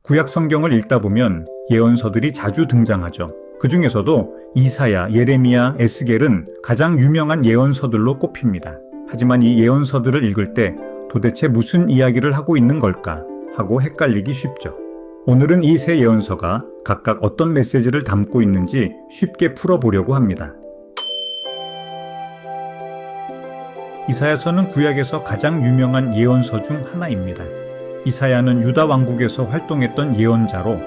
구약 성경을 읽다 보면 예언서들이 자주 등장하죠. 그 중에서도 이사야, 예레미야, 에스겔은 가장 유명한 예언서들로 꼽힙니다. 하지만 이 예언서들을 읽을 때 도대체 무슨 이야기를 하고 있는 걸까 하고 헷갈리기 쉽죠. 오늘은 이 세 예언서가 각각 어떤 메시지를 담고 있는지 쉽게 풀어보려고 합니다. 이사야서는 구약에서 가장 유명한 예언서 중 하나입니다. 이사야는 유다 왕국에서 활동했던 예언자로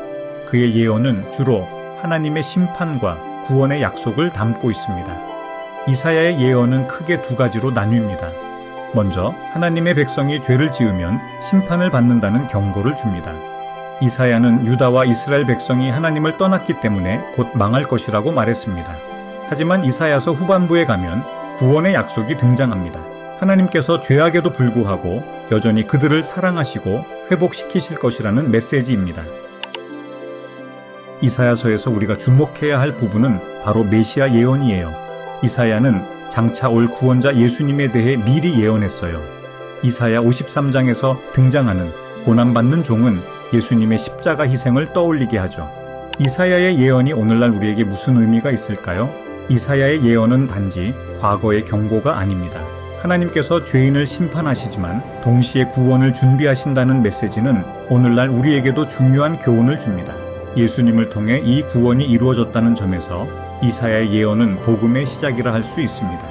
그의 예언은 주로 하나님의 심판과 구원의 약속을 담고 있습니다. 이사야의 예언은 크게 두 가지로 나뉩니다. 먼저 하나님의 백성이 죄를 지으면 심판을 받는다는 경고를 줍니다. 이사야는 유다와 이스라엘 백성이 하나님을 떠났기 때문에 곧 망할 것이라고 말했습니다. 하지만 이사야서 후반부에 가면 구원의 약속이 등장합니다. 하나님께서 죄악에도 불구하고 여전히 그들을 사랑하시고 회복시키실 것이라는 메시지입니다. 이사야서에서 우리가 주목해야 할 부분은 바로 메시아 예언이에요. 이사야는 장차 올 구원자 예수님에 대해 미리 예언했어요. 이사야 53장에서 등장하는 고난받는 종은 예수님의 십자가 희생을 떠올리게 하죠. 이사야의 예언이 오늘날 우리에게 무슨 의미가 있을까요? 이사야의 예언은 단지 과거의 경고가 아닙니다. 하나님께서 죄인을 심판하시지만 동시에 구원을 준비하신다는 메시지는 오늘날 우리에게도 중요한 교훈을 줍니다. 예수님을 통해 이 구원이 이루어졌다는 점에서 이사야의 예언은 복음의 시작이라 할 수 있습니다.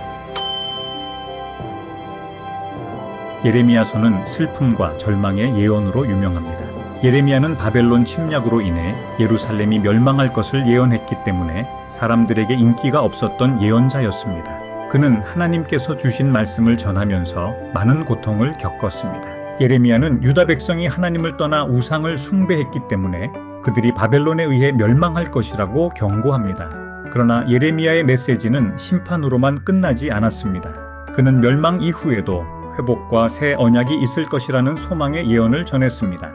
예레미야서는 슬픔과 절망의 예언으로 유명합니다. 예레미야는 바벨론 침략으로 인해 예루살렘이 멸망할 것을 예언했기 때문에 사람들에게 인기가 없었던 예언자였습니다. 그는 하나님께서 주신 말씀을 전하면서 많은 고통을 겪었습니다. 예레미야는 유다 백성이 하나님을 떠나 우상을 숭배했기 때문에 그들이 바벨론에 의해 멸망할 것이라고 경고합니다. 그러나 예레미야의 메시지는 심판으로만 끝나지 않았습니다. 그는 멸망 이후에도 회복과 새 언약이 있을 것이라는 소망의 예언을 전했습니다.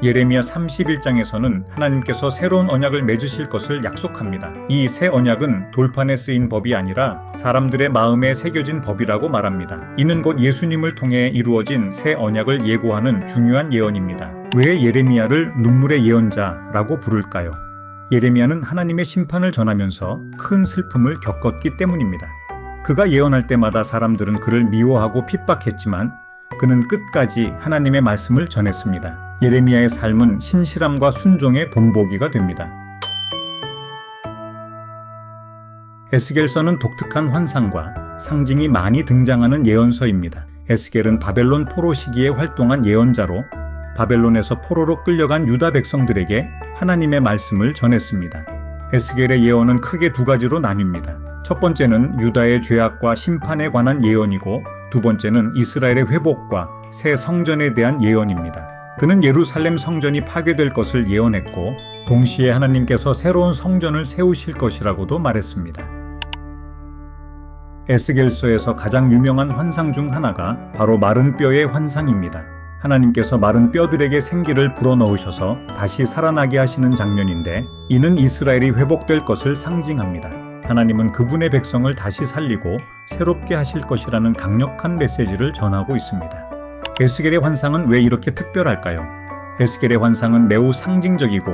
예레미야 31장에서는 하나님께서 새로운 언약을 맺으실 것을 약속합니다. 이 새 언약은 돌판에 쓰인 법이 아니라 사람들의 마음에 새겨진 법이라고 말합니다. 이는 곧 예수님을 통해 이루어진 새 언약을 예고하는 중요한 예언입니다. 왜 예레미야를 눈물의 예언자라고 부를까요? 예레미야는 하나님의 심판을 전하면서 큰 슬픔을 겪었기 때문입니다. 그가 예언할 때마다 사람들은 그를 미워하고 핍박했지만 그는 끝까지 하나님의 말씀을 전했습니다. 예레미야의 삶은 신실함과 순종의 본보기가 됩니다. 에스겔서는 독특한 환상과 상징이 많이 등장하는 예언서입니다. 에스겔은 바벨론 포로 시기에 활동한 예언자로 바벨론에서 포로로 끌려간 유다 백성들에게 하나님의 말씀을 전했습니다. 에스겔의 예언은 크게 두 가지로 나뉩니다. 첫 번째는 유다의 죄악과 심판에 관한 예언이고 두 번째는 이스라엘의 회복과 새 성전에 대한 예언입니다. 그는 예루살렘 성전이 파괴될 것을 예언했고 동시에 하나님께서 새로운 성전을 세우실 것이라고도 말했습니다. 에스겔서에서 가장 유명한 환상 중 하나가 바로 마른 뼈의 환상입니다. 하나님께서 마른 뼈들에게 생기를 불어넣으셔서 다시 살아나게 하시는 장면인데 이는 이스라엘이 회복될 것을 상징합니다. 하나님은 그분의 백성을 다시 살리고 새롭게 하실 것이라는 강력한 메시지를 전하고 있습니다. 에스겔의 환상은 왜 이렇게 특별할까요? 에스겔의 환상은 매우 상징적이고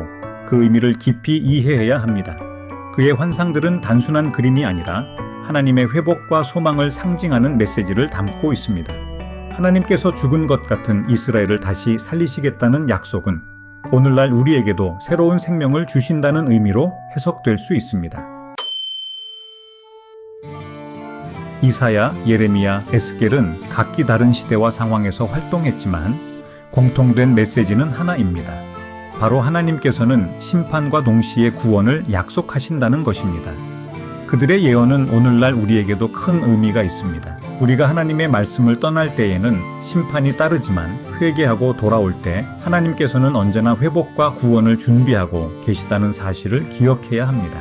그 의미를 깊이 이해해야 합니다. 그의 환상들은 단순한 그림이 아니라 하나님의 회복과 소망을 상징하는 메시지를 담고 있습니다. 하나님께서 죽은 것 같은 이스라엘을 다시 살리시겠다는 약속은 오늘날 우리에게도 새로운 생명을 주신다는 의미로 해석될 수 있습니다. 이사야, 예레미야, 에스겔은 각기 다른 시대와 상황에서 활동했지만 공통된 메시지는 하나입니다. 바로 하나님께서는 심판과 동시에 구원을 약속하신다는 것입니다. 그들의 예언은 오늘날 우리에게도 큰 의미가 있습니다. 우리가 하나님의 말씀을 떠날 때에는 심판이 따르지만 회개하고 돌아올 때 하나님께서는 언제나 회복과 구원을 준비하고 계시다는 사실을 기억해야 합니다.